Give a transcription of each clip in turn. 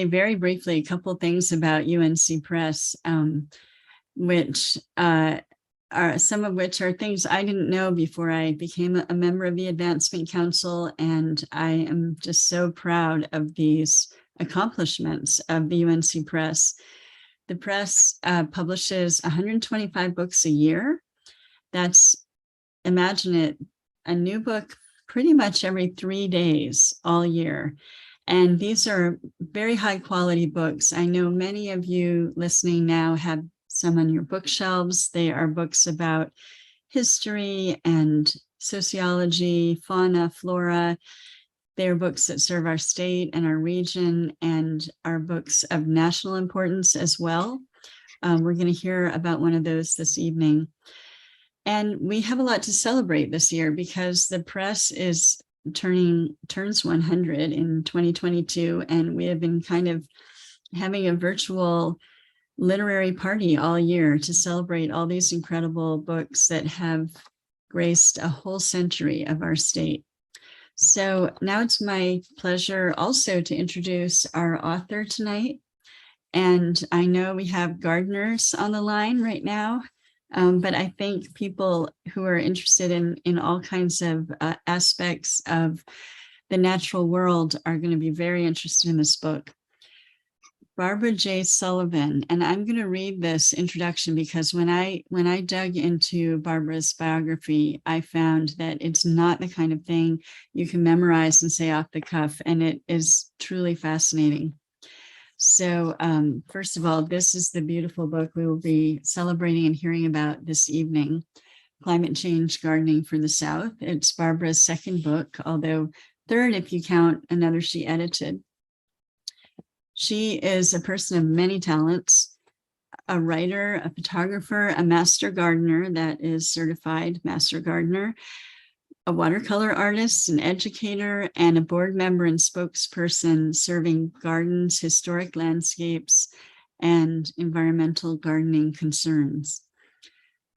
very briefly a couple of things about UNC Press, which are some of which are things I didn't know before I became a member of the Advancement Council, and I am just so proud of these accomplishments of the UNC Press. The press publishes 125 books a year. That's, imagine it, a new book pretty much every 3 days all year. And these are very high quality books. I know many of you listening now have some on your bookshelves. They are books about history and sociology, fauna, flora. They are books that serve our state and our region and are books of national importance as well. We're going to hear about one of those this evening. And we have a lot to celebrate this year because the press is turns 100 in 2022, and we have been kind of having a virtual literary party all year to celebrate all these incredible books that have graced a whole century of our state. So now it's my pleasure also to introduce our author tonight. And I know we have gardeners on the line right now. But I think people who are interested in all kinds of aspects of the natural world are going to be very interested in this book. Barbara J. Sullivan, and I'm going to read this introduction because when I dug into Barbara's biography, I found that it's not the kind of thing you can memorize and say off the cuff, and it is truly fascinating. So first of all, this is the beautiful book we will be celebrating and hearing about this evening, Climate Change Gardening for the South. It's Barbara's second book, although third if you count another she edited. She is a person of many talents, a writer, a photographer, a master gardener that is certified master gardener, a watercolor artist, an educator, and a board member and spokesperson serving gardens, historic landscapes, and environmental gardening concerns.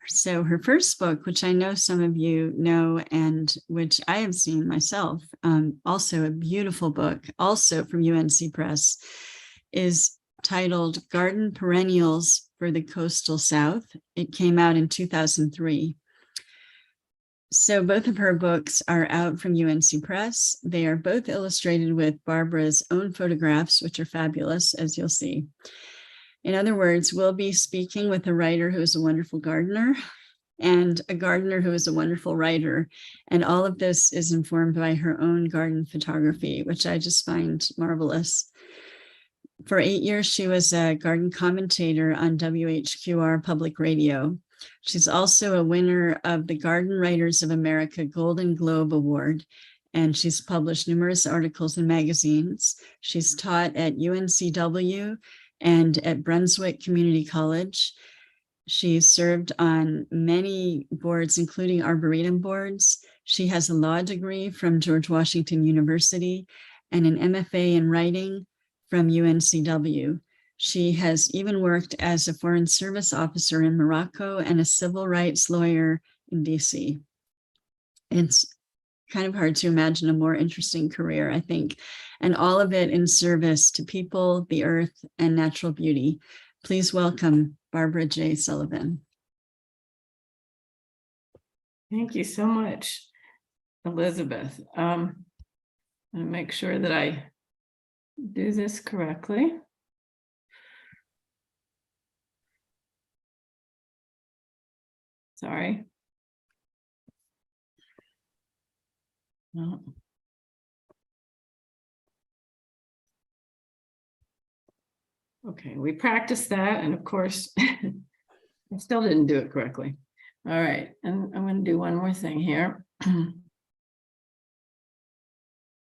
So her first book, which I know some of you know and which I have seen myself, also a beautiful book, also from UNC Press, is titled Garden Perennials for the Coastal South. It came out in 2003. So both of her books are out from UNC Press. They are both illustrated with Barbara's own photographs, which are fabulous, as you'll see. In other words, we'll be speaking with a writer who is a wonderful gardener and a gardener who is a wonderful writer. And all of this is informed by her own garden photography, which I just find marvelous. For 8 years, she was a garden commentator on WHQR Public Radio. She's also a winner of the Garden Writers of America Golden Globe Award, and she's published numerous articles in magazines. She's taught at UNCW and at Brunswick Community College. She's served on many boards, including Arboretum boards. She has a law degree from George Washington University and an MFA in writing from UNCW. She has even worked as a Foreign Service officer in Morocco and a civil rights lawyer in DC. It's kind of hard to imagine a more interesting career, I think, and all of it in service to people, the earth, and natural beauty. Please welcome Barbara J. Sullivan. Thank you so much, Elizabeth. I'll make sure that I do this correctly. Sorry. No. Okay, we practiced that, and of course, I still didn't do it correctly. All right, and I'm going to do one more thing here. All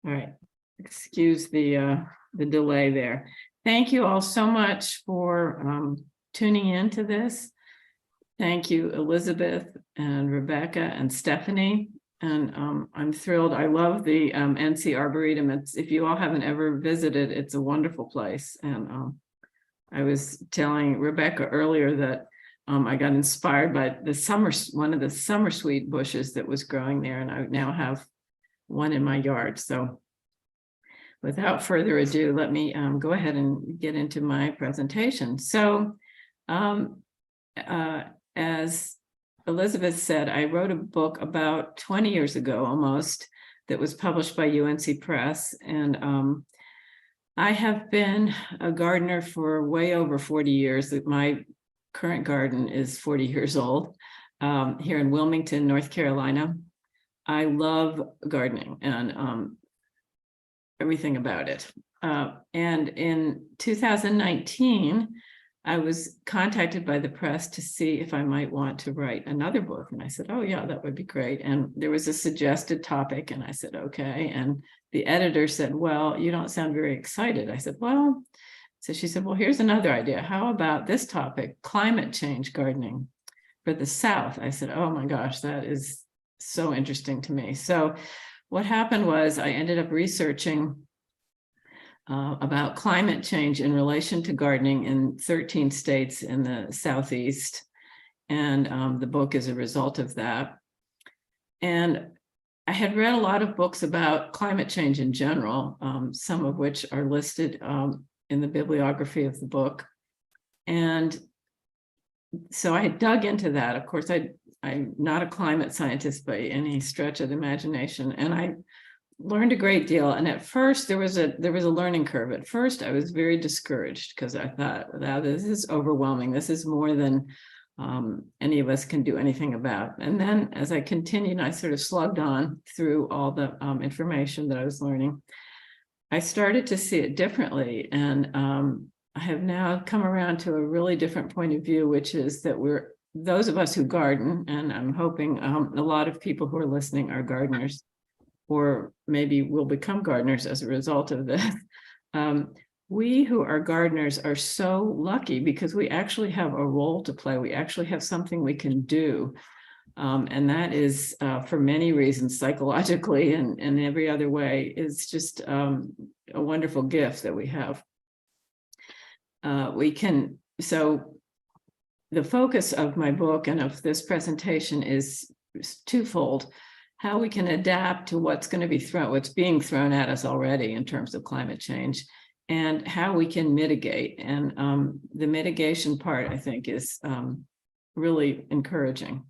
right, excuse the delay there. Thank you all so much for tuning in to this. Thank you, Elizabeth and Rebecca and Stephanie. And I'm thrilled. I love the NC Arboretum. If you all haven't ever visited, it's a wonderful place. And I was telling Rebecca earlier that I got inspired by one of the summer sweet bushes that was growing there, and I now have one in my yard. So without further ado, let me go ahead and get into my presentation. So as Elizabeth said, I wrote a book about 20 years ago almost that was published by UNC Press. And I have been a gardener for way over 40 years. My current garden is 40 years old here in Wilmington, North Carolina. I love gardening and everything about it. And in 2019, I was contacted by the press to see if I might want to write another book. And I said, oh yeah, that would be great. And there was a suggested topic and I said, okay. And the editor said, well, you don't sound very excited. I said, well, so she said, well, here's another idea. How about this topic, climate change gardening for the South? I said, oh my gosh, that is so interesting to me. So what happened was I ended up researching about climate change in relation to gardening in 13 states in the Southeast. And the book is a result of that. And I had read a lot of books about climate change in general, some of which are listed in the bibliography of the book. And so I dug into that. Of course, I'm not a climate scientist by any stretch of the imagination. And I learned a great deal. And at first there was a learning curve. At first, I was very discouraged because I thought, wow, this is overwhelming. This is more than any of us can do anything about. And then as I continued, I sort of slugged on through all the information that I was learning. I started to see it differently. And I have now come around to a really different point of view, which is that those of us who garden, and I'm hoping a lot of people who are listening are gardeners, or maybe will become gardeners as a result of this. We who are gardeners are so lucky because we actually have a role to play. We actually have something we can do. And that is, for many reasons, psychologically and every other way, is just a wonderful gift that we have. So the focus of my book and of this presentation is twofold: how we can adapt to what's being thrown at us already in terms of climate change, and how we can mitigate. And the mitigation part, I think, is really encouraging.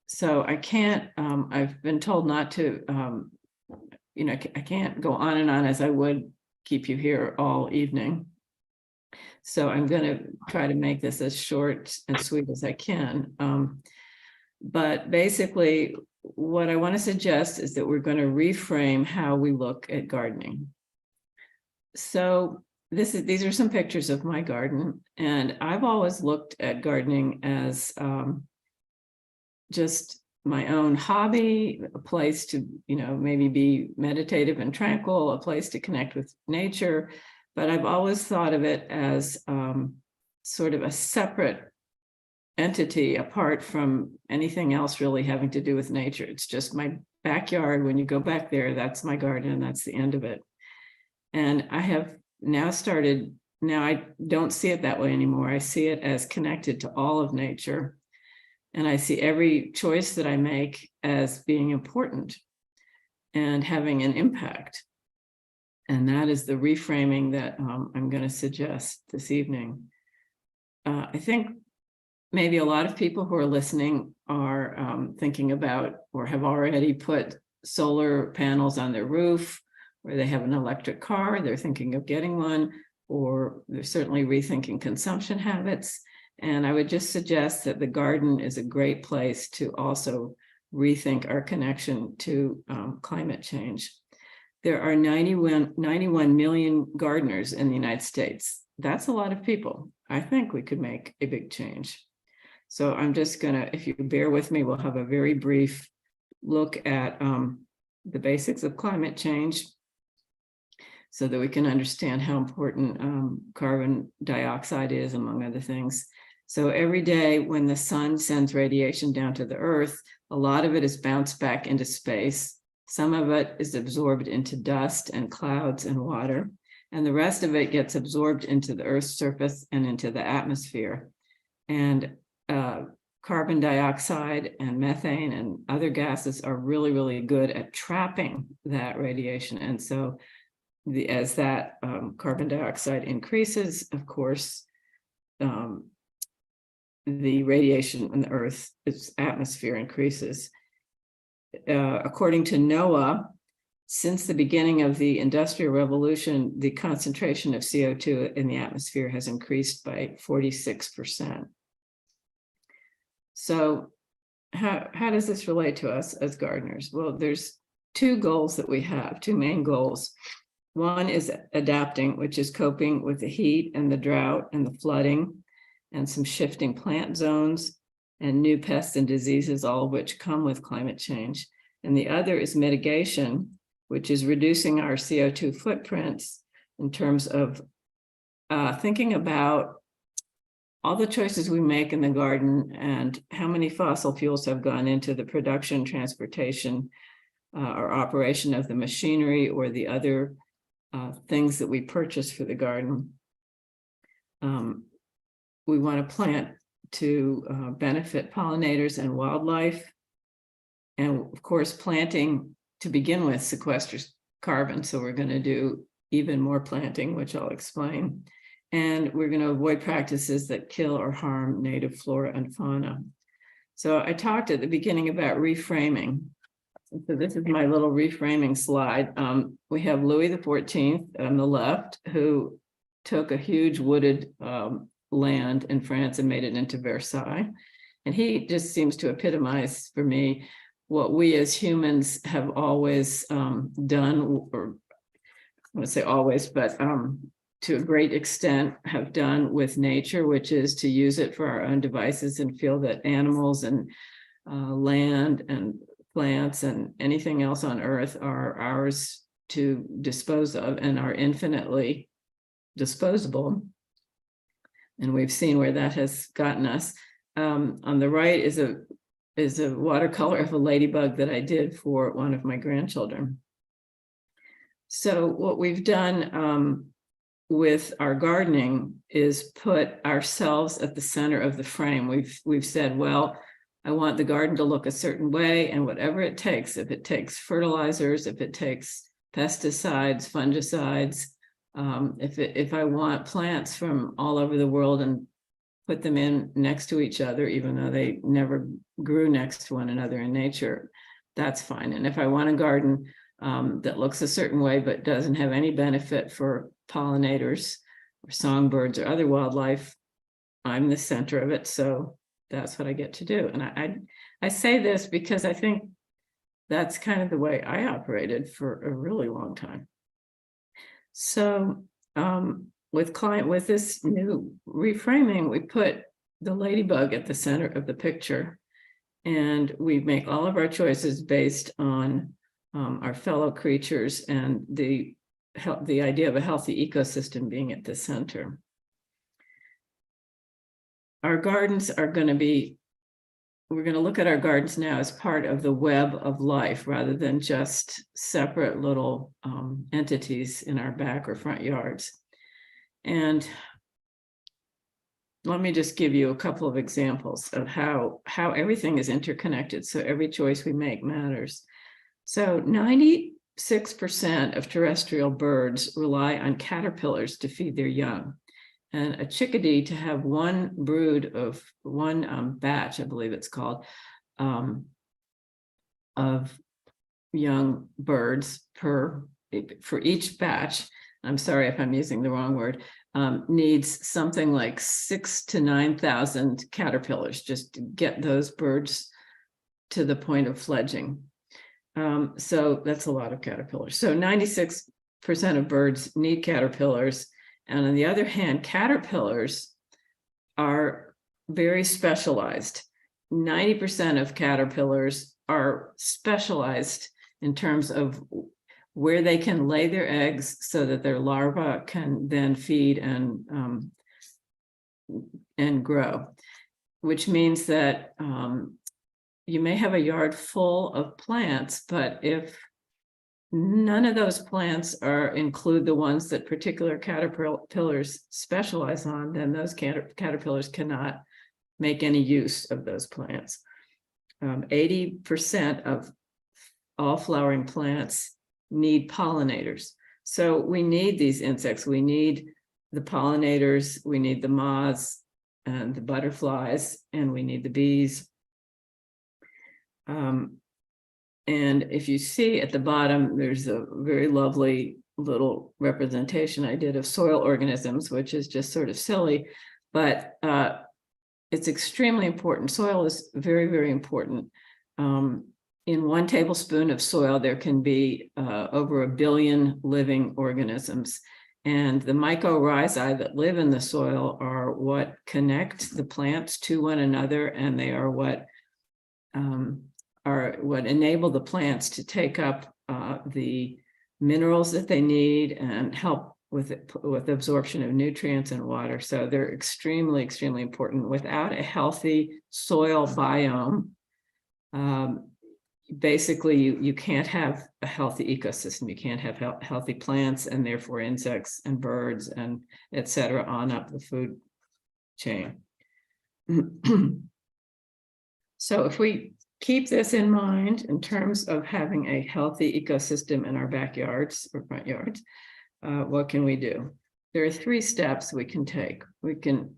So I can't, I've been told not to, I can't go on and on as I would keep you here all evening. So I'm going to try to make this as short and sweet as I can. But basically, what I want to suggest is that we're going to reframe how we look at gardening. So these are some pictures of my garden, and I've always looked at gardening as just my own hobby, a place to, maybe be meditative and tranquil, a place to connect with nature. But I've always thought of it as sort of a separate entity apart from anything else really having to do with nature. It's just my backyard. When you go back there, that's my garden, and that's the end of it. And I have now I don't see it that way anymore. I see it as connected to all of nature. And I see every choice that I make as being important and having an impact. And that is the reframing that I'm going to suggest this evening. I think maybe a lot of people who are listening are thinking about or have already put solar panels on their roof, or they have an electric car, they're thinking of getting one, or they're certainly rethinking consumption habits. And I would just suggest that the garden is a great place to also rethink our connection to climate change. There are 91 million gardeners in the United States. That's a lot of people. I think we could make a big change. So I'm just gonna, if you bear with me, we'll have a very brief look at the basics of climate change so that we can understand how important carbon dioxide is, among other things. So every day when the sun sends radiation down to the earth, a lot of it is bounced back into space. Some of it is absorbed into dust and clouds and water, and the rest of it gets absorbed into the Earth's surface and into the atmosphere. And carbon dioxide and methane and other gases are really, really good at trapping that radiation. And so as that carbon dioxide increases, of course, the radiation in the Earth's atmosphere increases. According to NOAA, since the beginning of the Industrial Revolution, the concentration of CO2 in the atmosphere has increased by 46%. So how does this relate to us as gardeners? Well, there's two goals that we have, two main goals. One is adapting, which is coping with the heat and the drought and the flooding and some shifting plant zones and new pests and diseases, all of which come with climate change. And the other is mitigation, which is reducing our CO2 footprints in terms of thinking about all the choices we make in the garden and how many fossil fuels have gone into the production, transportation, or operation of the machinery or the other things that we purchase for the garden. We want to plant to benefit pollinators and wildlife. And of course, planting to begin with sequesters carbon. So we're going to do even more planting, which I'll explain. And we're going to avoid practices that kill or harm native flora and fauna. So I talked at the beginning about reframing. So this is my little reframing slide. We have Louis XIV on the left, who took a huge wooded land in France and made it into Versailles. And he just seems to epitomize for me what we as humans have always done, or I want to say always, but to a great extent have done with nature, which is to use it for our own devices and feel that animals and land and plants and anything else on earth are ours to dispose of and are infinitely disposable. And we've seen where that has gotten us. On the right is a watercolor of a ladybug that I did for one of my grandchildren. So what we've done with our gardening is put ourselves at the center of the frame. We've said, well, I want the garden to look a certain way, and whatever it takes, if it takes fertilizers, if it takes pesticides, fungicides, if I want plants from all over the world and put them in next to each other, even though they never grew next to one another in nature, that's fine. And if I want a garden that looks a certain way but doesn't have any benefit for pollinators or songbirds or other wildlife, I'm the center of it. So that's what I get to do. And I say this because I think that's kind of the way I operated for a really long time. So with this new reframing, we put the ladybug at the center of the picture, and we make all of our choices based on our fellow creatures and the idea of a healthy ecosystem being at the center. Our gardens are going to be, we're going to look at our gardens now as part of the web of life rather than just separate little entities in our back or front yards. And let me just give you a couple of examples of how everything is interconnected. So every choice we make matters. So 96% of terrestrial birds rely on caterpillars to feed their young. And a chickadee to have one brood of one batch, I believe it's called, of young birds for each batch. I'm sorry if I'm using the wrong word, needs something like 6,000 to 9,000 caterpillars just to get those birds to the point of fledging. So that's a lot of caterpillars. So 96% of birds need caterpillars. And on the other hand, caterpillars are very specialized. 90% of caterpillars are specialized in terms of where they can lay their eggs so that their larvae can then feed and grow, which means that you may have a yard full of plants, but if none of those plants include the ones that particular caterpillars specialize on, then those caterpillars cannot make any use of those plants. 80% of all flowering plants need pollinators. So we need these insects. We need the pollinators, we need the moths and the butterflies, and we need the bees. And if you see at the bottom, there's a very lovely little representation I did of soil organisms, which is just sort of silly, but it's extremely important. Soil is very, very important. In 1 tablespoon of soil, there can be over 1 billion living organisms. And the mycorrhizae that live in the soil are what connect the plants to one another, and they are what enable the plants to take up the minerals that they need and help with absorption of nutrients and water. So they're extremely, extremely important. Without a healthy soil biome, basically you can't have a healthy ecosystem. You can't have healthy plants, and therefore insects and birds and et cetera on up the food chain. So if we keep this in mind in terms of having a healthy ecosystem in our backyards or front yards, what can we do? There are 3 steps we can take. We can,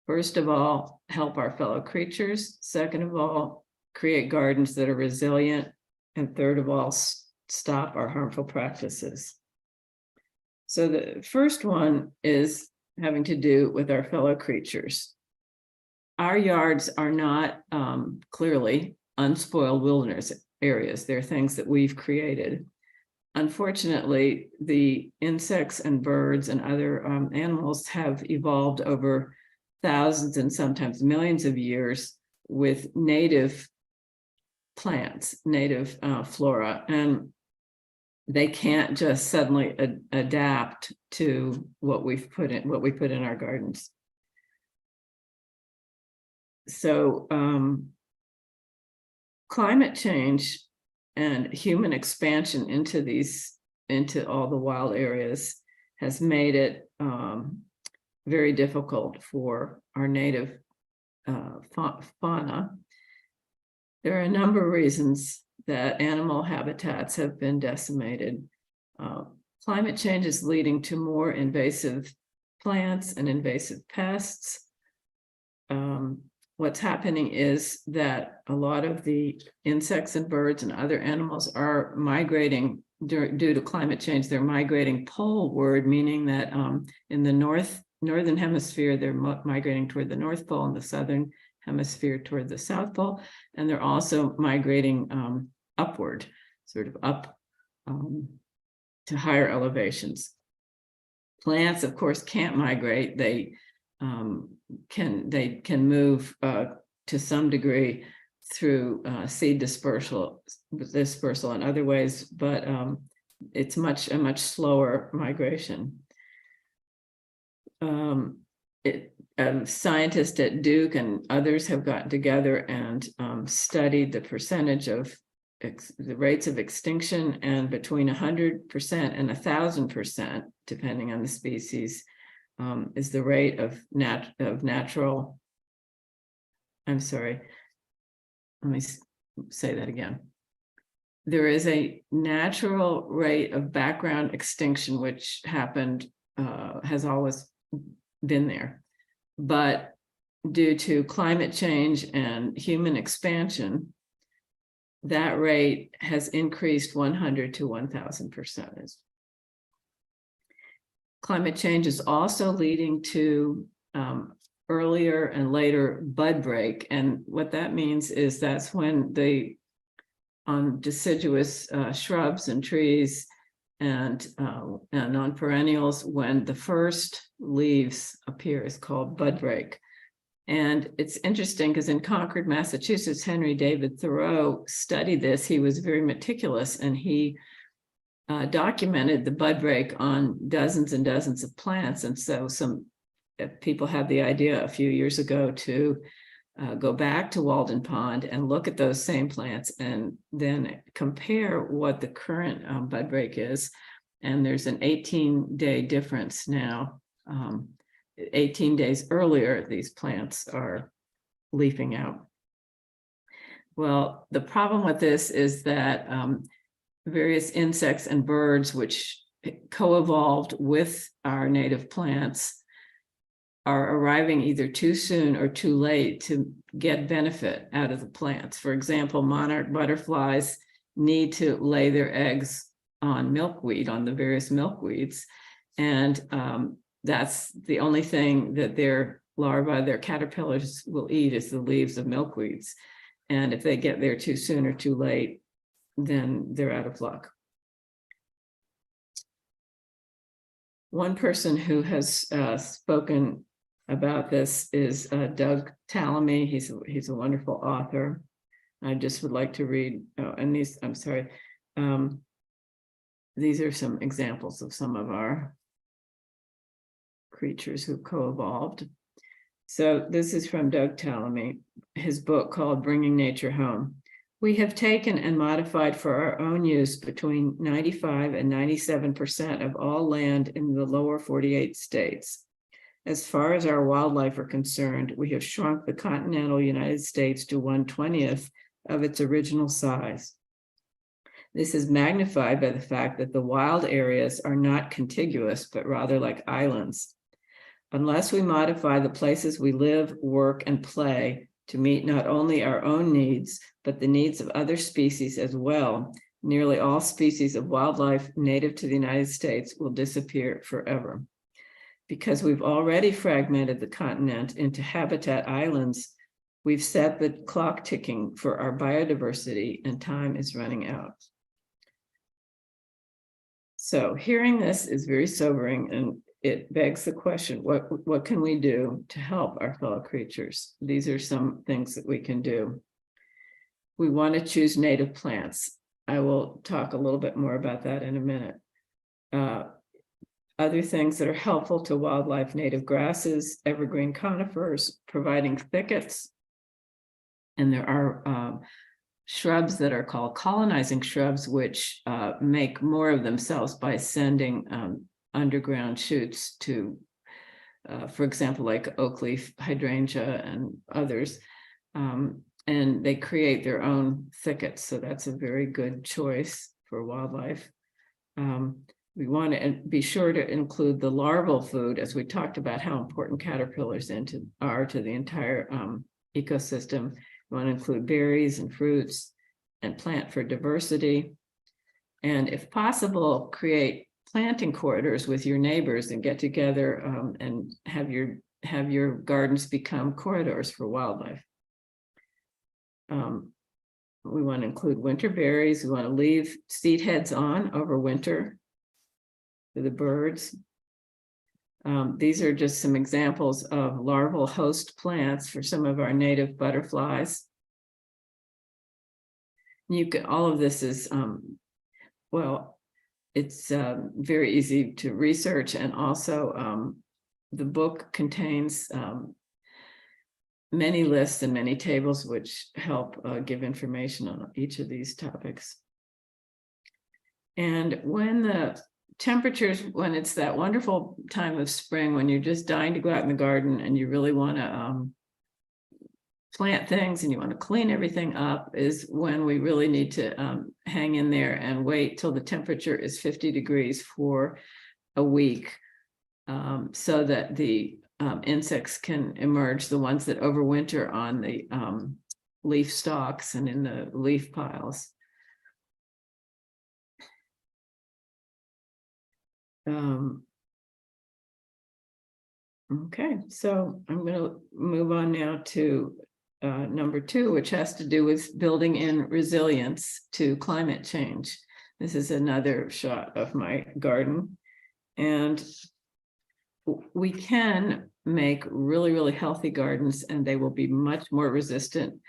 first of all, help our fellow creatures. Second of all, create gardens that are resilient. And third of all, stop our harmful practices. So the first one is having to do with our fellow creatures. Our yards are not clearly unspoiled wilderness areas. They're things that we've created. Unfortunately, the insects and birds and other animals have evolved over thousands and sometimes millions of years with native plants, native flora, and they can't just suddenly adapt to what we put in our gardens. So climate change and human expansion into all the wild areas has made it very difficult for our native fauna. There are a number of reasons that animal habitats have been decimated. Climate change is leading to more invasive plants and invasive pests. What's happening is that a lot of the insects and birds and other animals are migrating due to climate change. They're migrating poleward, meaning that in the northern hemisphere, they're migrating toward the North Pole, and the southern hemisphere toward the South Pole. And they're also migrating upward, sort of up to higher elevations. Plants, of course, can't migrate. They can move to some degree through seed dispersal and other ways, but it's a much slower migration. Scientists at Duke and others have gotten together and studied the percentage of the rates of extinction, and between 100% and 1,000%, depending on the species, is the rate of natural. I'm sorry, let me say that again. There is a natural rate of background extinction, which happened, has always been there. But due to climate change and human expansion, that rate has increased 100 to 1,000%. Climate change is also leading to earlier and later bud break. And what that means is that's when on deciduous shrubs and trees and on perennials, when the first leaves appear, is called bud break. And it's interesting because in Concord, Massachusetts, Henry David Thoreau studied this. He was very meticulous, and he documented the bud break on dozens and dozens of plants. And so some people had the idea a few years ago to go back to Walden Pond and look at those same plants and then compare what the current bud break is. And there's an 18-day difference now. 18 days earlier, these plants are leafing out. Well, the problem with this is that various insects and birds, which co-evolved with our native plants are arriving either too soon or too late to get benefit out of the plants. For example, monarch butterflies need to lay their eggs on milkweed, on the various milkweeds. And that's the only thing that their larvae, their caterpillars will eat, is the leaves of milkweeds. And if they get there too soon or too late, then they're out of luck. One person who has spoken about this is Doug Tallamy. He's a wonderful author. I just would like to read, and these, I'm sorry, these are some examples of some of our creatures who co-evolved. So this is from Doug Tallamy, his book called Bringing Nature Home. We have taken and modified for our own use between 95 and 97% of all land in the lower 48 states. As far as our wildlife are concerned, we have shrunk the continental United States to 1/20th of its original size. This is magnified by the fact that the wild areas are not contiguous, but rather like islands. Unless we modify the places we live, work, and play to meet not only our own needs, but the needs of other species as well, nearly all species of wildlife native to the United States will disappear forever. Because we've already fragmented the continent into habitat islands, we've set the clock ticking for our biodiversity, and time is running out. So hearing this is very sobering, and it begs the question, what can we do to help our fellow creatures? These are some things that we can do. We want to choose native plants. I will talk a little bit more about that in a minute. Other things that are helpful to wildlife: native grasses, evergreen conifers, providing thickets. And there are shrubs that are called colonizing shrubs, which make more of themselves by sending underground shoots to, for example, like oak leaf hydrangea and others. And they create their own thickets. So that's a very good choice for wildlife. We want to be sure to include the larval food, as we talked about how important caterpillars are to the entire ecosystem. We want to include berries and fruits and plant for diversity. And if possible, create planting corridors with your neighbors and get together and have your gardens become corridors for wildlife. We want to include winter berries. We want to leave seed heads on over winter for the birds. These are just some examples of larval host plants for some of our native butterflies. All of this is, well, it's very easy to research, and also the book contains many lists and many tables which help give information on each of these topics. And when the temperatures, when it's that wonderful time of spring, when you're just dying to go out in the garden and you really want to plant things and you want to clean everything up, is when we really need to hang in there and wait till the temperature is 50 degrees for a week, so that the insects can emerge, the ones that overwinter on the leaf stalks and in the leaf piles. Okay, so I'm going to move on now to number 2, which has to do with building in resilience to climate change. This is another shot of my garden, and we can make really, really healthy gardens, and they will be much more resistant,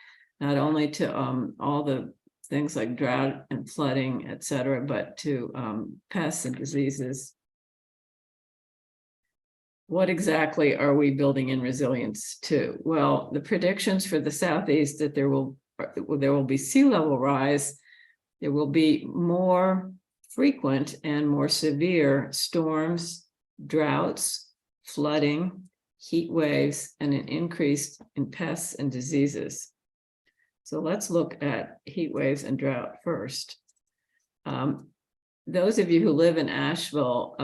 not only to all the things like drought and flooding, etc., but to pests and diseases. What exactly are we building in resilience to? Well, the predictions for the Southeast that there will be sea level rise, there will be more frequent and more severe storms, droughts, flooding, heat waves, and an increase in pests and diseases. So let's look at heat waves and drought first. those of you who live in Asheville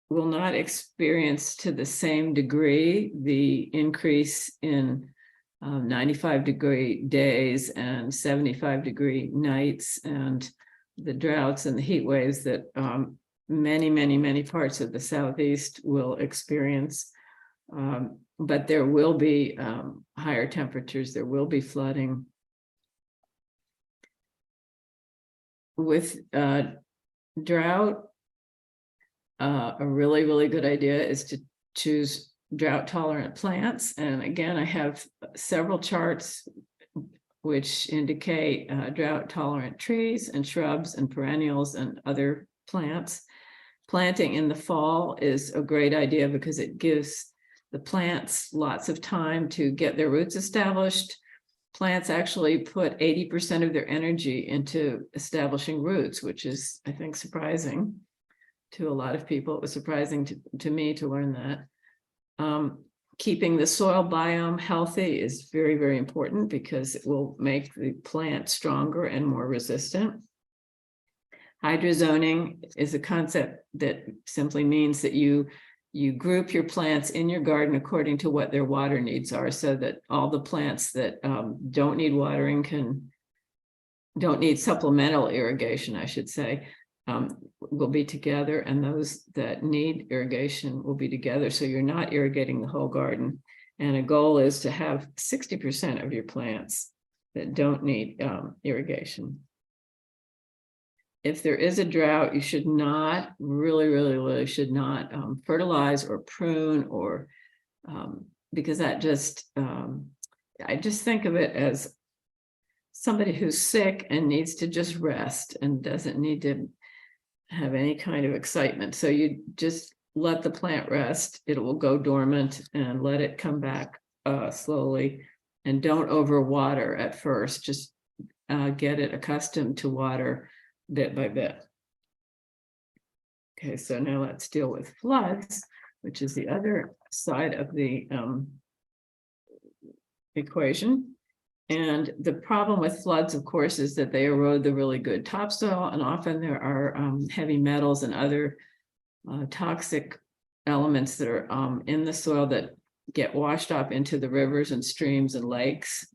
will not experience to the same degree the increase in 95-degree days and 75-degree nights and the droughts and the heat waves that many parts of the Southeast will experience. But there will be higher temperatures, there will be flooding. With drought, a really good idea is to choose drought tolerant plants. And again, I have several charts which indicate drought tolerant trees and shrubs and perennials and other plants. Planting in the fall is a great idea because it gives the plants lots of time to get their roots established. Plants actually put 80% of their energy into establishing roots, which is, I think, surprising to a lot of people. It was surprising to me to learn that. Keeping the soil biome healthy is very important because it will make the plant stronger and more resistant. Hydrozoning is a concept that simply means that you group your plants in your garden according to what their water needs are, so that all the plants that don't need watering don't need supplemental irrigation, I should say, will be together, and those that need irrigation will be together. So you're not irrigating the whole garden. And a goal is to have 60% of your plants that don't need irrigation. If there is a drought, you should not, really should not fertilize or prune or because that just, I just think of it as somebody who's sick and needs to just rest and doesn't need to have any kind of excitement. So you just let the plant rest. It will go dormant and let it come back slowly, and don't overwater at first. Just get it accustomed to water bit by bit. Okay, so now let's deal with floods, which is the other side of the equation. And the problem with floods, of course, is that they erode the really good topsoil, and often there are heavy metals and other toxic elements that are in the soil that get washed up into the rivers and streams and lakes.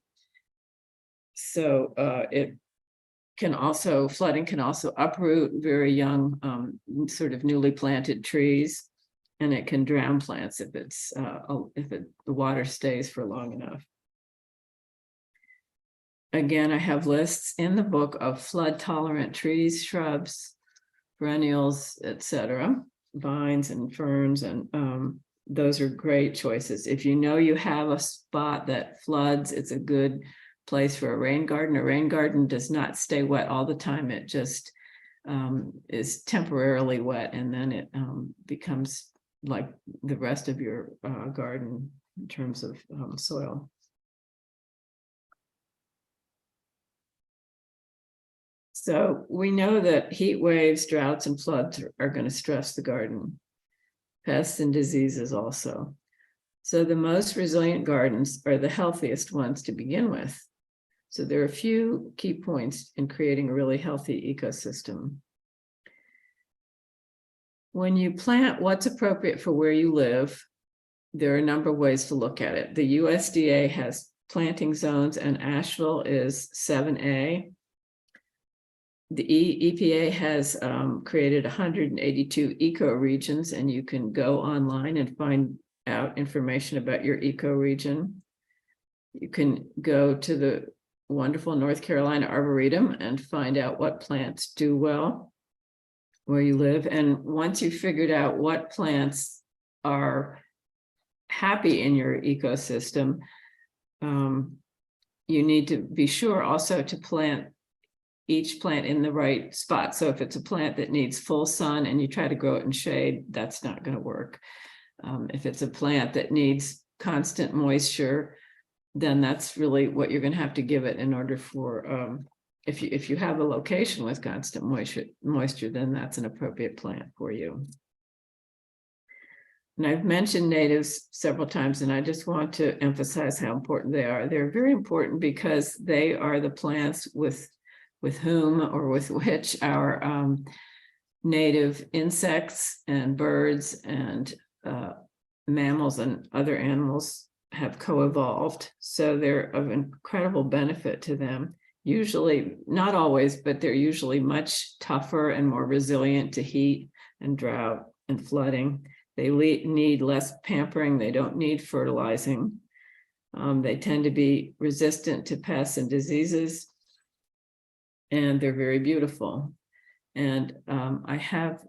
So flooding can also uproot very young, sort of newly planted trees, and it can drown plants if the water stays for long enough. Again, I have lists in the book of flood tolerant trees, shrubs, perennials, etc., vines and ferns, and those are great choices. If you know you have a spot that floods, it's a good place for a rain garden. A rain garden does not stay wet all the time. It just is temporarily wet, and then it becomes like the rest of your garden in terms of soil. So we know that heat waves, droughts, and floods are going to stress the garden. Pests and diseases also. So the most resilient gardens are the healthiest ones to begin with. So there are a few key points in creating a really healthy ecosystem. When you plant what's appropriate for where you live, there are a number of ways to look at it. The USDA has planting zones, and Asheville is 7A. The EPA has created 182 eco-regions, and you can go online and find out information about your eco-region. You can go to the wonderful North Carolina Arboretum and find out what plants do well where you live. And once you've figured out what plants are happy in your ecosystem, you need to be sure also to plant each plant in the right spot. So if it's a plant that needs full sun and you try to grow it in shade, that's not going to work. If it's a plant that needs constant moisture, then that's really what you're going to have to give it in order for, if you have a location with constant moisture, then that's an appropriate plant for you. And I've mentioned natives several times, and I just want to emphasize how important they are. They're very important because they are the plants with whom or with which our native insects and birds and mammals and other animals have co-evolved. So they're of incredible benefit to them. Usually, not always, but they're usually much tougher and more resilient to heat and drought and flooding. They need less pampering. They don't need fertilizing. They tend to be resistant to pests and diseases, and they're very beautiful. And I have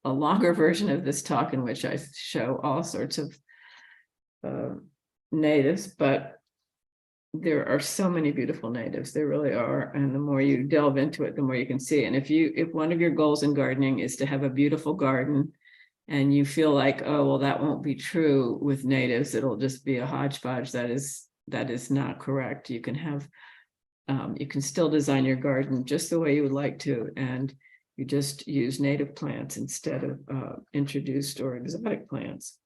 a longer version of this talk in which I show all sorts of natives, but there are so many beautiful natives. There really are. And the more you delve into it, the more you can see. And if one of your goals in gardening is to have a beautiful garden, and you feel like, oh, well, that won't be true with natives, it'll just be a hodgepodge, that is not correct. You can have, you can still design your garden just the way you would like to, and you just use native plants instead of introduced or exotic plants.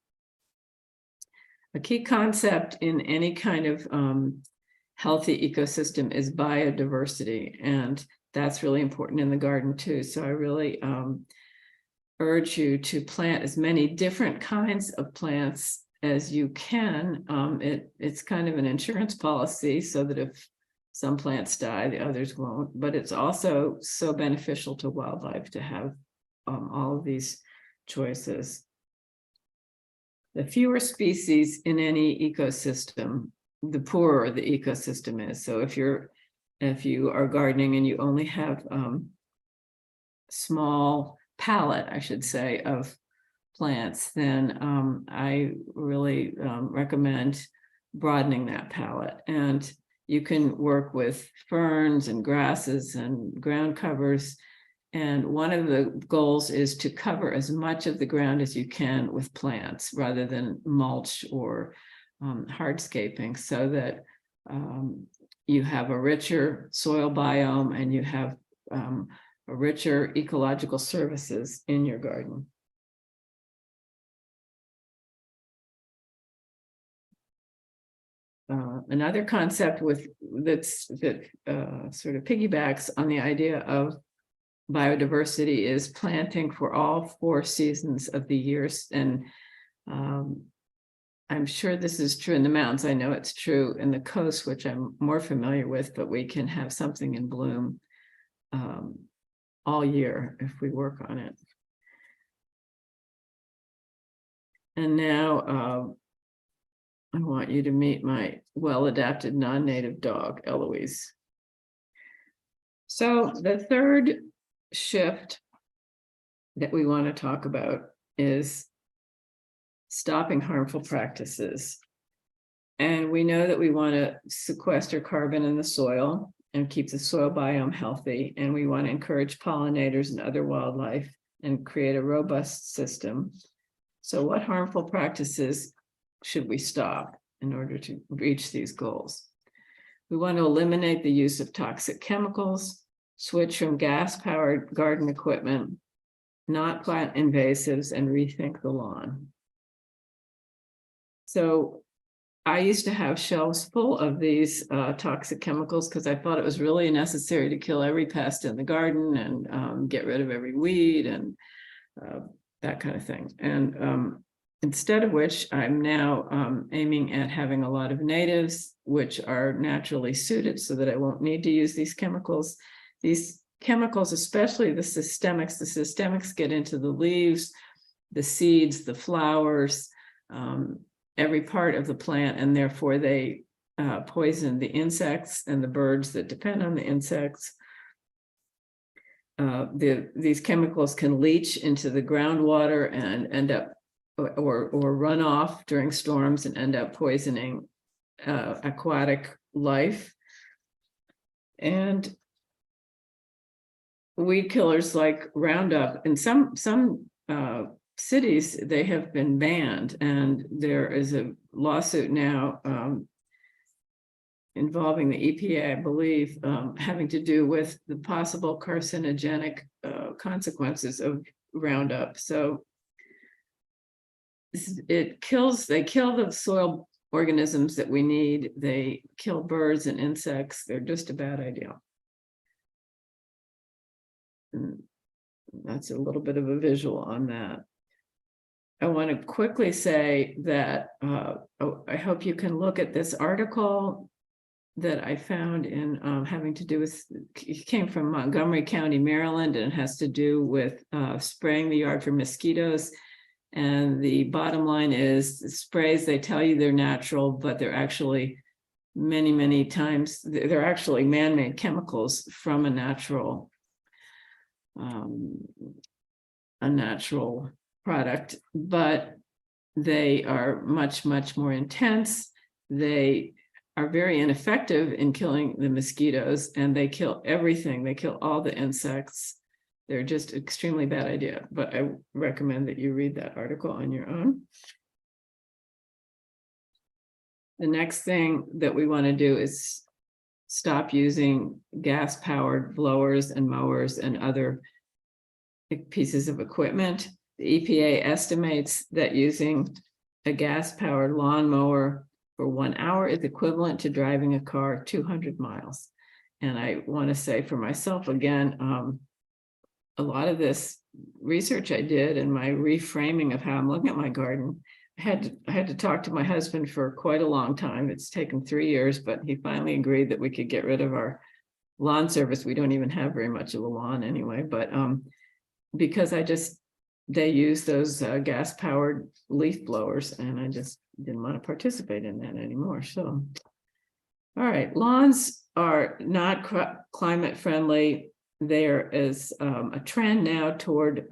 A key concept in any kind of healthy ecosystem is biodiversity, and that's really important in the garden too. So I really urge you to plant as many different kinds of plants as you can. It's kind of an insurance policy, so that if some plants die, the others won't, but it's also so beneficial to wildlife to have all of these choices. The fewer species in any ecosystem, the poorer the ecosystem is. So if you are gardening and you only have small palette, I should say, of plants, then I really recommend broadening that palette. And you can work with ferns and grasses and ground covers. And one of the goals is to cover as much of the ground as you can with plants rather than mulch or hardscaping, so that you have a richer soil biome and you have a richer ecological services in your garden. Another concept that sort of piggybacks on the idea of biodiversity is planting for all 4 seasons of the year. And I'm sure this is true in the mountains. I know it's true in the coast, which I'm more familiar with, but we can have something in bloom all year if we work on it. And now I want you to meet my well-adapted non-native dog, Eloise. So the third shift that we want to talk about is stopping harmful practices. And we know that we want to sequester carbon in the soil and keep the soil biome healthy. And we want to encourage pollinators and other wildlife and create a robust system. So what harmful practices should we stop in order to reach these goals? We want to eliminate the use of toxic chemicals, switch from gas-powered garden equipment, not plant invasives, and rethink the lawn. So I used to have shelves full of these toxic chemicals because I thought it was really necessary to kill every pest in the garden and get rid of every weed and that kind of thing. And instead of which, I'm now aiming at having a lot of natives, which are naturally suited so that I won't need to use these chemicals. These chemicals, especially the systemics get into the leaves, the seeds, the flowers, every part of the plant, and therefore they poison the insects and the birds that depend on the insects. These chemicals can leach into the groundwater and end up or run off during storms and end up poisoning aquatic life. And weed killers like Roundup, in some cities, they have been banned, and there is a lawsuit now involving the EPA, I believe, having to do with the possible carcinogenic consequences of Roundup. So they kill the soil organisms that we need. They kill birds and insects. They're just a bad idea. that's a little bit of a visual on that. I want to quickly say that I hope you can look at this article that I found in having to do with, it came from Montgomery County, Maryland, and it has to do with spraying the yard for mosquitoes. And the bottom line is the sprays, they tell you they're natural, but they're actually many times, they're actually man-made chemicals from a natural product, but they are much more intense. They are very ineffective in killing the mosquitoes, and they kill everything. They kill all the insects. They're just extremely bad idea, but I recommend that you read that article on your own. The next thing that we want to do is stop using gas-powered blowers and mowers and other pieces of equipment. The EPA estimates that using a gas-powered lawnmower for 1 hour is equivalent to driving a car 200 miles. And I want to say for myself, again, a lot of this research I did and my reframing of how I'm looking at my garden, I had to talk to my husband for quite a long time. It's taken 3 years, but he finally agreed that we could get rid of our lawn service. We don't even have very much of a lawn anyway, but because they use those gas-powered leaf blowers, and I just didn't want to participate in that anymore. So, all right, lawns are not climate friendly. There is a trend now toward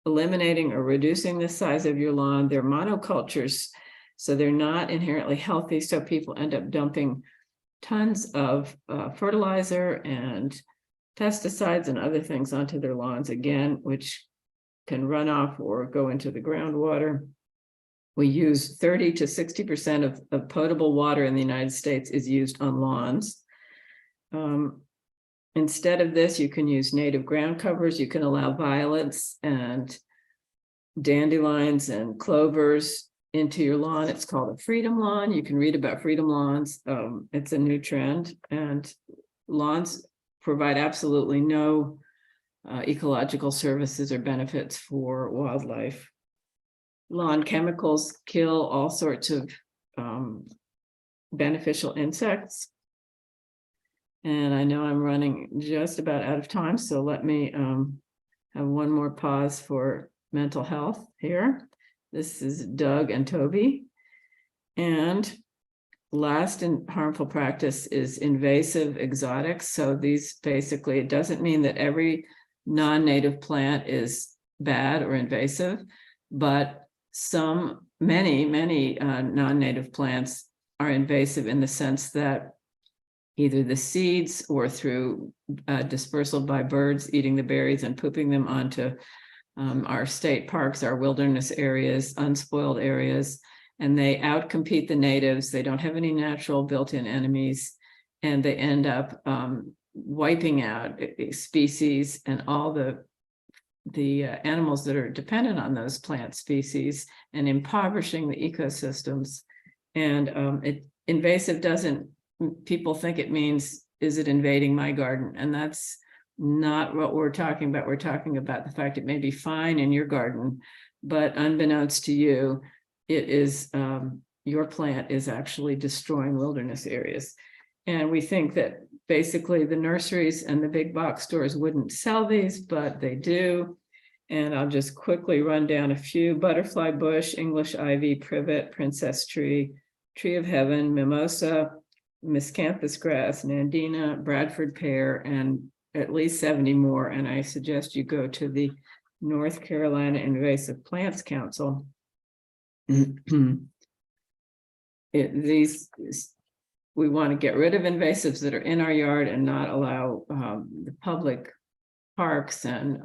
eliminating or reducing the size of your lawn. They're monocultures, so they're not inherently healthy. So people end up dumping tons of fertilizer and pesticides and other things onto their lawns, again, which can run off or go into the groundwater. We use 30 to 60% of potable water in the United States is used on lawns. Instead of this, you can use native ground covers. You can allow violets and dandelions and clovers into your lawn. It's called a freedom lawn. You can read about freedom lawns. It's a new trend, and lawns provide absolutely no ecological services or benefits for wildlife. Lawn chemicals kill all sorts of beneficial insects. And I know I'm running just about out of time, so let me have one more pause for mental health here. This is Doug and Toby. And last in harmful practice is invasive exotics. So these basically, it doesn't mean that every non-native plant is bad or invasive, but many non-native plants are invasive in the sense that either the seeds or through dispersal by birds eating the berries and pooping them onto our state parks, our wilderness areas, unspoiled areas, and they outcompete the natives. They don't have any natural built-in enemies, and they end up wiping out species and all the animals that are dependent on those plant species and impoverishing the ecosystems. And invasive doesn't, people think it means, is it invading my garden? And that's not what we're talking about. We're talking about the fact it may be fine in your garden, but unbeknownst to you, it is your plant is actually destroying wilderness areas. And we think that basically the nurseries and the big box stores wouldn't sell these, but they do. And I'll just quickly run down a few: butterfly bush, English ivy, privet, princess tree, tree of heaven, mimosa, miscanthus grass, nandina, Bradford pear, and at least 70 more. And I suggest you go to the North Carolina Invasive Plants Council. We want to get rid of invasives that are in our yard and not allow the public parks and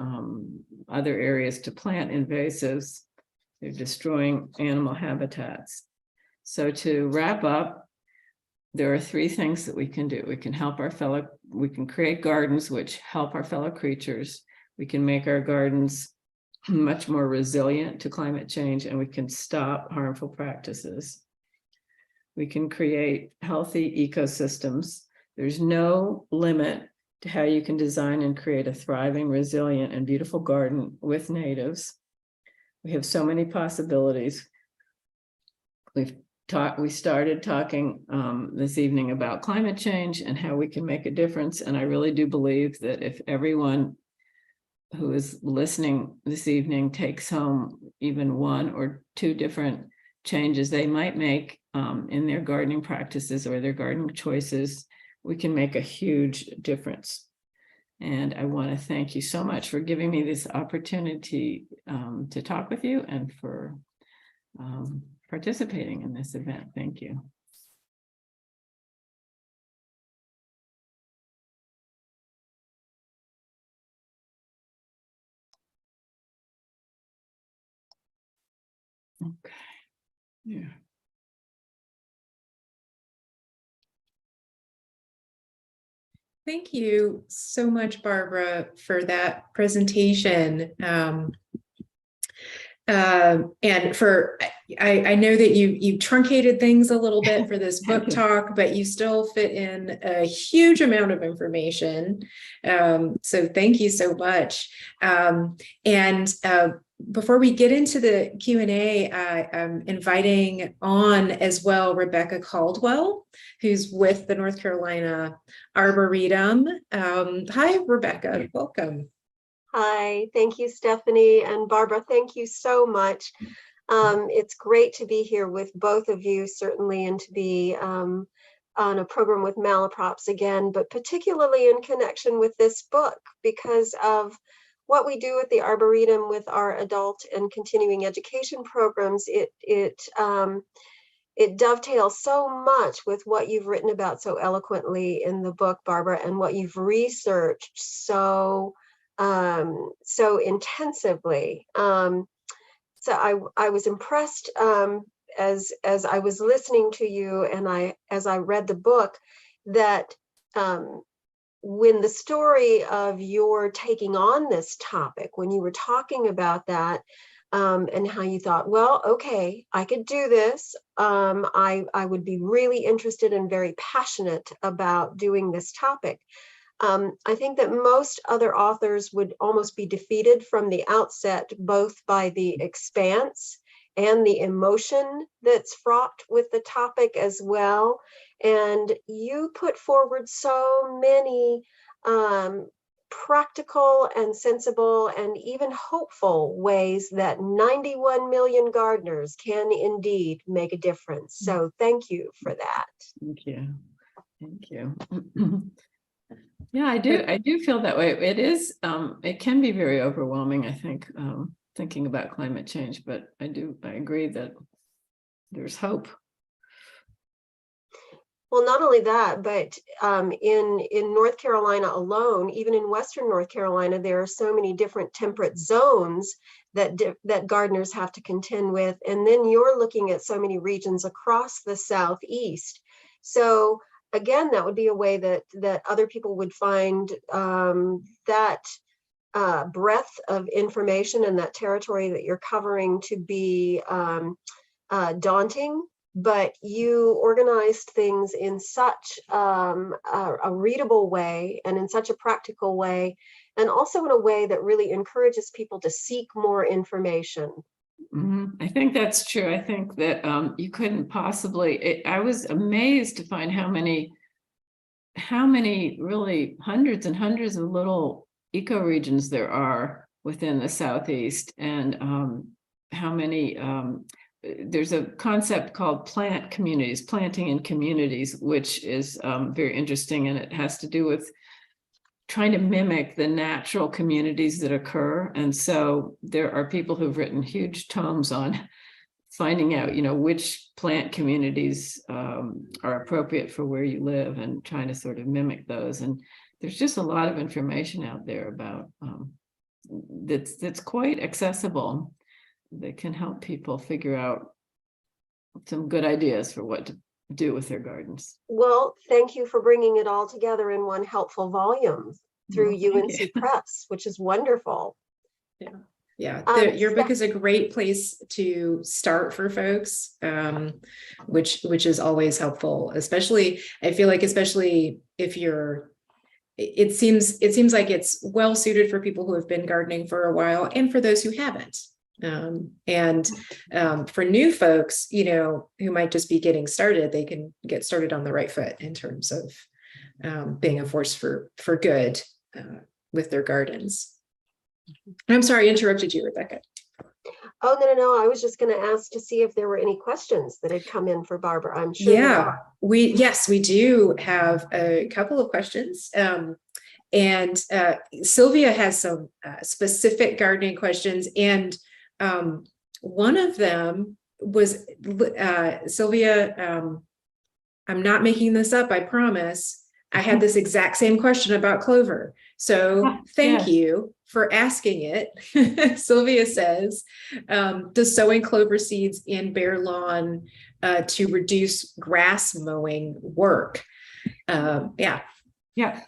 other areas to plant invasives. They're destroying animal habitats. So to wrap up, there are 3 things that we can do. We can create gardens which help our fellow creatures. We can make our gardens much more resilient to climate change, and we can stop harmful practices. We can create healthy ecosystems. There's no limit to how you can design and create a thriving, resilient, and beautiful garden with natives. We have so many possibilities. We started talking this evening about climate change and how we can make a difference. And I really do believe that if everyone who is listening this evening takes home even one or two different changes they might make in their gardening practices or their gardening choices, we can make a huge difference. And I want to thank you so much for giving me this opportunity to talk with you and for participating in this event. Thank you. Okay. Yeah. Thank you so much, Barbara, for that presentation. And for, I know that you truncated things a little bit for this book talk, but you still fit in a huge amount of information. So thank you so much. Before we get into the Q&A, I'm inviting on as well Rebecca Caldwell, who's with the North Carolina Arboretum. Hi, Rebecca, welcome. Hi, thank you, Stephanie, and Barbara, thank you so much. It's great to be here with both of you, certainly, and to be on a program with Malaprops again, but particularly in connection with this book because of what we do at the Arboretum with our adult and continuing education programs. It dovetails so much with what you've written about so eloquently in the book, Barbara, and what you've researched so intensively. So I was impressed as I was listening to you and as I read the book that when the story of your taking on this topic, when you were talking about that and how you thought, well, okay, I could do this. I would be really interested and very passionate about doing this topic. I think that most other authors would almost be defeated from the outset, both by the expanse and the emotion that's fraught with the topic as well. And you put forward so many practical and sensible and even hopeful ways that 91 million gardeners can indeed make a difference. So thank you for that. Thank you. Thank you. Yeah, I do feel that way. It is, it can be very overwhelming, I think, thinking about climate change, but I agree that there's hope. Well, not only that, but in North Carolina alone, even in Western North Carolina, there are so many different temperate zones that gardeners have to contend with. And then you're looking at so many regions across the Southeast. So again, that would be a way that other people would find that breadth of information and that territory that you're covering to be daunting. But you organized things in such a readable way and in such a practical way, and also in a way that really encourages people to seek more information. Mm-hmm. I think that's true. I think that you couldn't possibly, I was amazed to find how many really hundreds and hundreds of little ecoregions there are within the Southeast, and how many, there's a concept called planting in communities, which is very interesting, and it has to do with trying to mimic the natural communities that occur. And so there are people who've written huge tomes on finding out, which plant communities are appropriate for where you live and trying to sort of mimic those. And there's just a lot of information out there about that's quite accessible, that can help people figure out some good ideas for what to do with their gardens. Well, thank you for bringing it all together in one helpful volume through UNC Press, which is wonderful. Yeah, your book is a great place to start for folks, which is always helpful, especially, I feel like, especially if you're it seems like it's well suited for people who have been gardening for a while and for those who haven't. For new folks, who might just be getting started, they can get started on the right foot in terms of being a force for good with their gardens. I'm sorry, I interrupted you, Rebecca. Oh, no. I was just going to ask to see if there were any questions that had come in for Barbara. I'm sure. Yeah, we do have a couple of questions. And Sylvia has some specific gardening questions. And one of them was, Sylvia, I'm not making this up, I promise. I had this exact same question about clover. So thank you for asking it. Sylvia says, does sowing clover seeds in bare lawn to reduce grass mowing work? Yeah,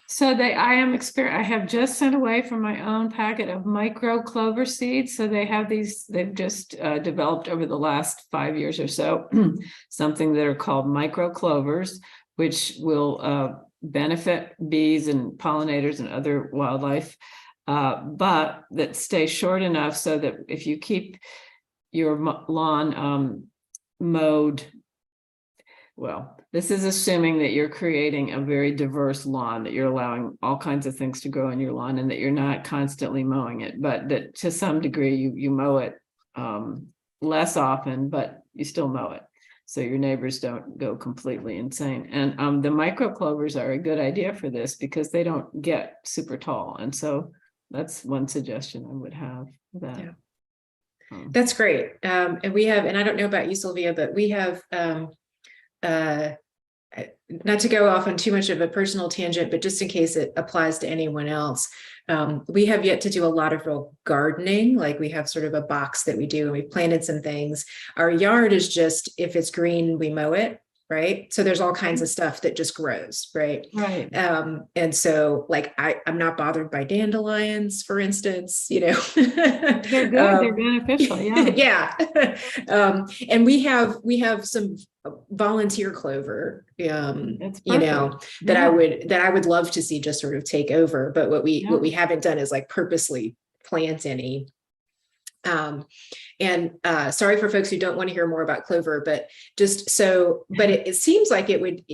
so I have just sent away from my own packet of micro clover seeds. So they have they've just developed over the last 5 years or so, something that are called micro clovers, which will benefit bees and pollinators and other wildlife, but that stay short enough so that if you keep your lawn mowed, well, this is assuming that you're creating a very diverse lawn, that you're allowing all kinds of things to grow in your lawn and that you're not constantly mowing it, but that to some degree you mow it less often, but you still mow it, so your neighbors don't go completely insane. And the micro clovers are a good idea for this because they don't get super tall. And so that's one suggestion I would have for that. Yeah. That's great. And we have, and I don't know about you, Sylvia, but we have, not to go off on too much of a personal tangent, but just in case it applies to anyone else, we have yet to do a lot of real gardening. Like we have sort of a box that we do and we've planted some things. Our yard is just, if it's green, we mow it. Right. So there's all kinds of stuff that just grows. Right. Right. And so like, I'm not bothered by dandelions, for instance, They're good. They're beneficial. Yeah. Yeah. And we have some volunteer clover, that I would love to see just sort of take over. But what we haven't done is like purposely plant any. Sorry for folks who don't want to hear more about clover, but it seems like it would,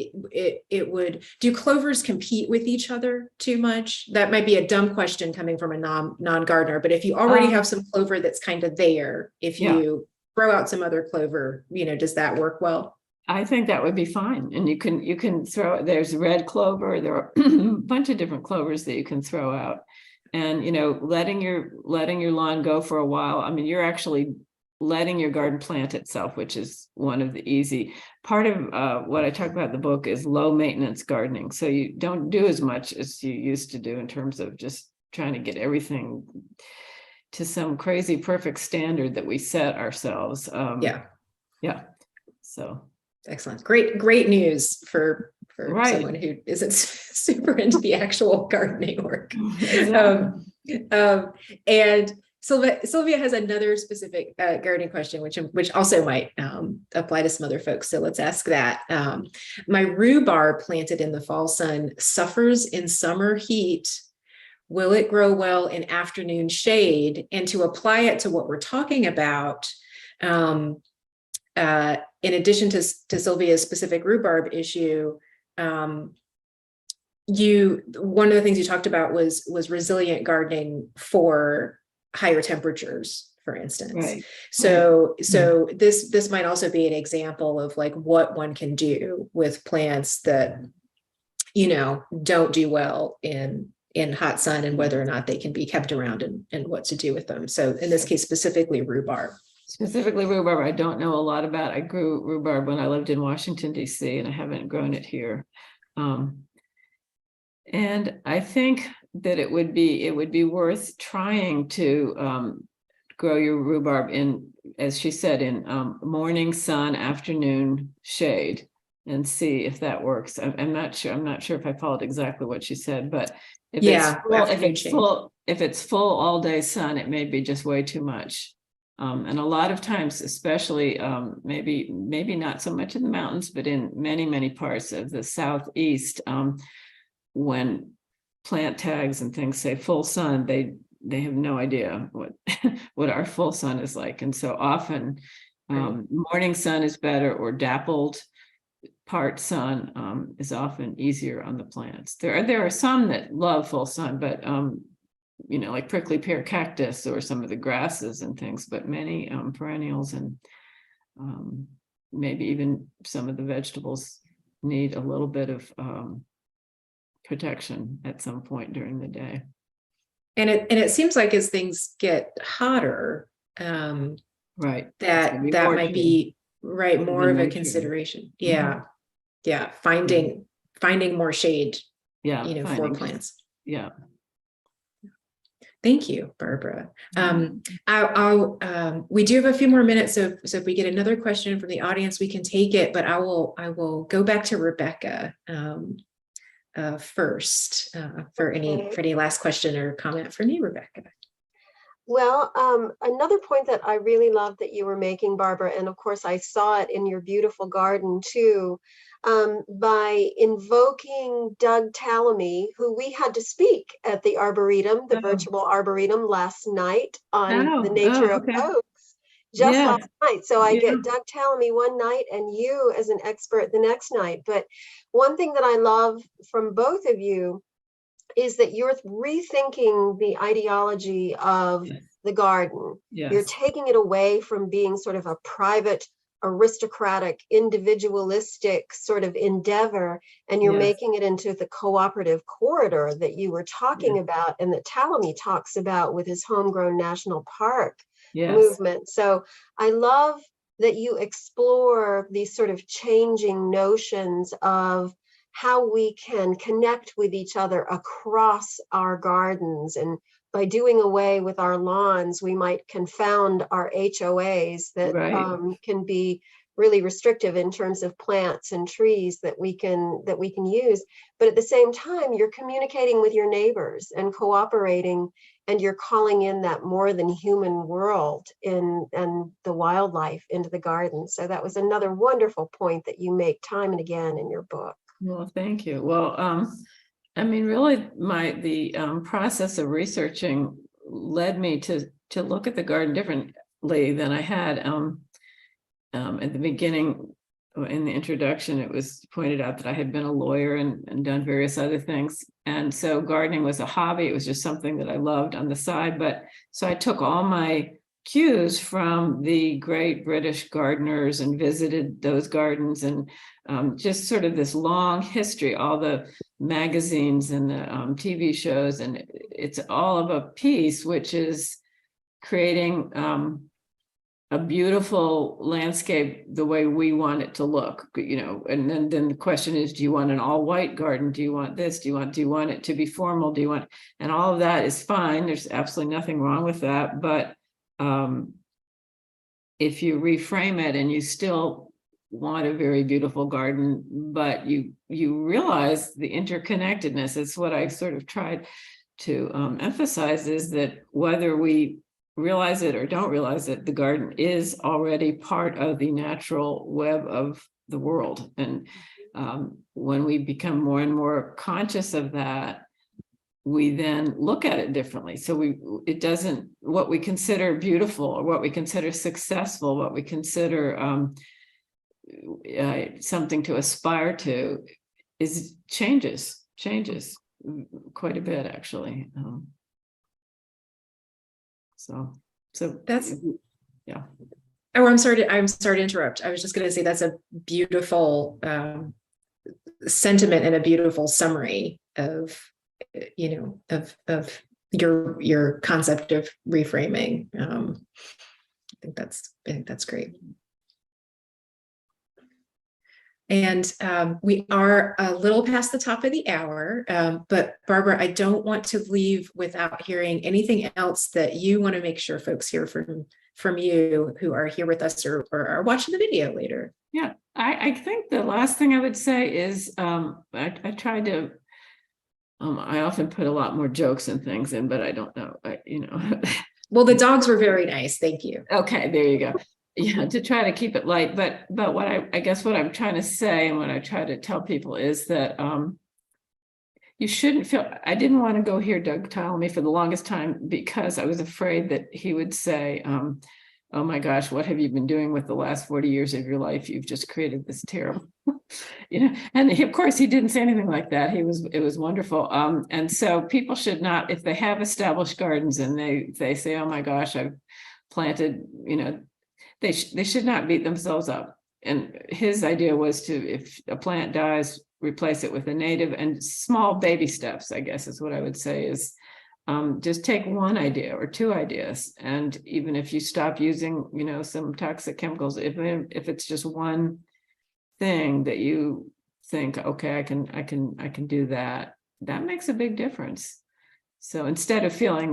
do clovers compete with each other too much? That might be a dumb question coming from a non-gardener, but if you already have some clover that's kind of there, if you throw out some other clover, does that work well? I think that would be fine. And you can throw, there's red clover, there are a bunch of different clovers that you can throw out. And, letting your lawn go for a while. I mean, you're actually letting your garden plant itself, which is one of the easy part of what I talk about in the book is low maintenance gardening. So you don't do as much as you used to do in terms of just trying to get everything to some crazy perfect standard that we set ourselves. Yeah. So excellent. Great news for someone who isn't super into the actual gardening work. And Sylvia has another specific gardening question, which also might apply to some other folks. So let's ask that. My rhubarb planted in the fall sun suffers in summer heat. Will it grow well in afternoon shade? And to apply it to what we're talking about, in addition to Sylvia's specific rhubarb issue, one of the things you talked about was resilient gardening for higher temperatures, for instance. Right. So this might also be an example of like what one can do with plants that don't do well in hot sun, and whether or not they can be kept around and what to do with them. So in this case, specifically rhubarb. I don't know a lot about. I grew rhubarb when I lived in Washington, D.C., and I haven't grown it here. And I think that it would be worth trying to grow your rhubarb in, as she said, in morning sun, afternoon shade, and see if that works. I'm not sure if I followed exactly what she said, but if it's full all day sun, it may be just way too much. And a lot of times, especially maybe not so much in the mountains, but in many parts of the Southeast, when plant tags and things say full sun, they have no idea what what our full sun is like. And so often morning sun is better, or dappled part sun is often easier on the plants. There are some that love full sun, but like prickly pear cactus or some of the grasses and things, but many perennials and maybe even some of the vegetables need a little bit of protection at some point during the day. And it seems like as things get hotter, Right. that might be right, more of a consideration. Yeah. Yeah. Finding more shade, for plants. Yeah. Thank you, Barbara. We do have a few more minutes, so if we get another question from the audience, we can take it. But I will go back to Rebecca first for any last question or comment from you, Rebecca. Well, another point that I really love that you were making, Barbara, and of course I saw it in your beautiful garden too, by invoking Doug Tallamy, who we had to speak at the Arboretum, the virtual Arboretum last night on the nature of oaks, last night. So I get Doug Tallamy one night and you as an expert the next night. But one thing that I love from both of you is that you're rethinking the ideology of the garden. Yes. You're taking it away from being sort of a private, aristocratic, individualistic sort of endeavor, and you're making it into the cooperative corridor that you were talking about and that Tallamy talks about with his homegrown national park movement. So I love that you explore these sort of changing notions of how we can connect with each other across our gardens. And by doing away with our lawns, we might confound our HOAs that can be really restrictive in terms of plants and trees that we can use. But at the same time, you're communicating with your neighbors and cooperating, and you're calling in that more than human world and the wildlife into the garden. So that was another wonderful point that you make time and again in your book. Well, thank you. Well, I mean, really, the process of researching led me to look at the garden differently than I had. At the beginning, in the introduction, it was pointed out that I had been a lawyer and done various other things. And so gardening was a hobby. It was just something that I loved on the side. But so I took all my cues from the great British gardeners and visited those gardens, and just sort of this long history, all the magazines and the TV shows, and it's all of a piece, which is creating a beautiful landscape the way we want it to look, and then the question is, do you want an all white garden? Do you want this? Do you want it to be formal? And all of that is fine. There's absolutely nothing wrong with that. But if you reframe it and you still want a very beautiful garden, but you realize the interconnectedness, it's what I sort of tried to emphasize, is that whether we realize it or don't realize it, the garden is already part of the natural web of the world. And when we become more and more conscious of that, we then look at it differently. So what we consider beautiful or what we consider successful, what we consider something to aspire to changes quite a bit, actually. So that's, yeah. Oh, I'm sorry to interrupt. I was just going to say that's a beautiful sentiment and a beautiful summary of your concept of reframing. I think that's great. And we are a little past the top of the hour, but Barbara, I don't want to leave without hearing anything else that you want to make sure folks hear from you who are here with us or are watching the video later. Yeah, I think the last thing I would say is I tried to, I often put a lot more jokes and things in, but I don't know, Well, the dogs were very nice. Thank you. Okay, there you go. Yeah, to try to keep it light, but what I guess what I'm trying to say and what I try to tell people is that you shouldn't feel, I didn't want to go hear Doug Ptolemy for the longest time because I was afraid that he would say, oh my gosh, what have you been doing with the last 40 years of your life? You've just created this terrible, and of course he didn't say anything like that. It was wonderful. And so people should not, if they have established gardens and they say, oh my gosh, I've planted, they should not beat themselves up. And his idea was to, if a plant dies, replace it with a native, and small baby steps, I guess is what I would say, is just take one idea or two ideas. And even if you stop using, some toxic chemicals, if it's just one thing that you think, okay, I can do that, that makes a big difference. So instead of feeling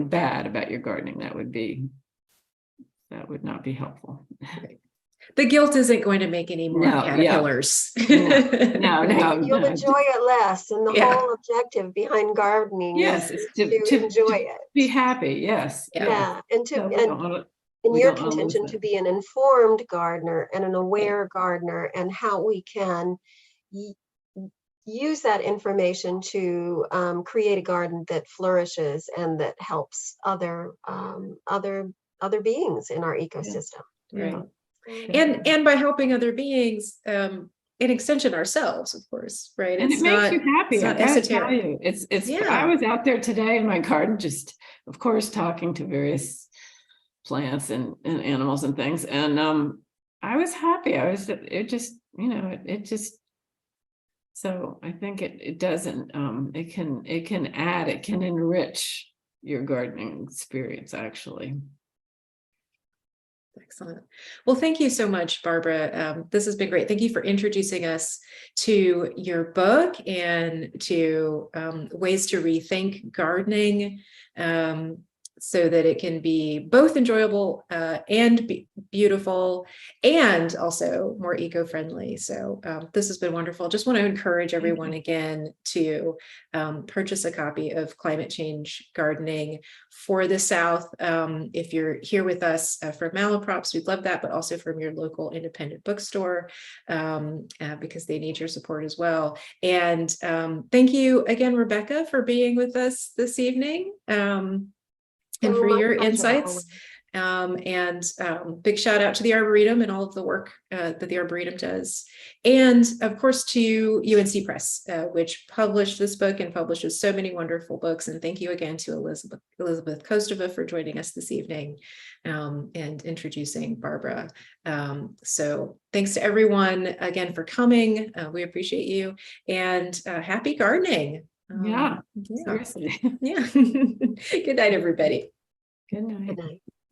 bad about your gardening, that would not be helpful. The guilt isn't going to make any more caterpillars. No. You'll enjoy it less. And the whole objective behind gardening is to enjoy it. Be happy, yes. Yeah. And in your contention, to be an informed gardener and an aware gardener, and how we can use that information to create a garden that flourishes and that helps other beings in our ecosystem. Right. And by helping other beings, in extension ourselves, of course, right? And it makes you happy. It's not esoteric. It's I was out there today in my garden, just of course talking to various plants and animals and things, and I was happy. So I think it doesn't it can enrich your gardening experience, actually. Excellent. Well, thank you so much, Barbara. This has been great. Thank you for introducing us to your book and to ways to rethink gardening, so that it can be both enjoyable and beautiful, and also more eco-friendly. So this has been wonderful. Just want to encourage everyone again to purchase a copy of Climate Change Gardening for the South. If you're here with us from Malaprops, we'd love that, but also from your local independent bookstore, because they need your support as well. And thank you again, Rebecca, for being with us this evening. And for your insights, and big shout out to the Arboretum and all of the work that the Arboretum does. And of course to UNC Press, which published this book and publishes so many wonderful books. And thank you again to Elizabeth Kostova for joining us this evening and introducing Barbara. So thanks to everyone again for coming. We appreciate you, and happy gardening. Seriously. Yeah. Good night, everybody. Good night. Good night.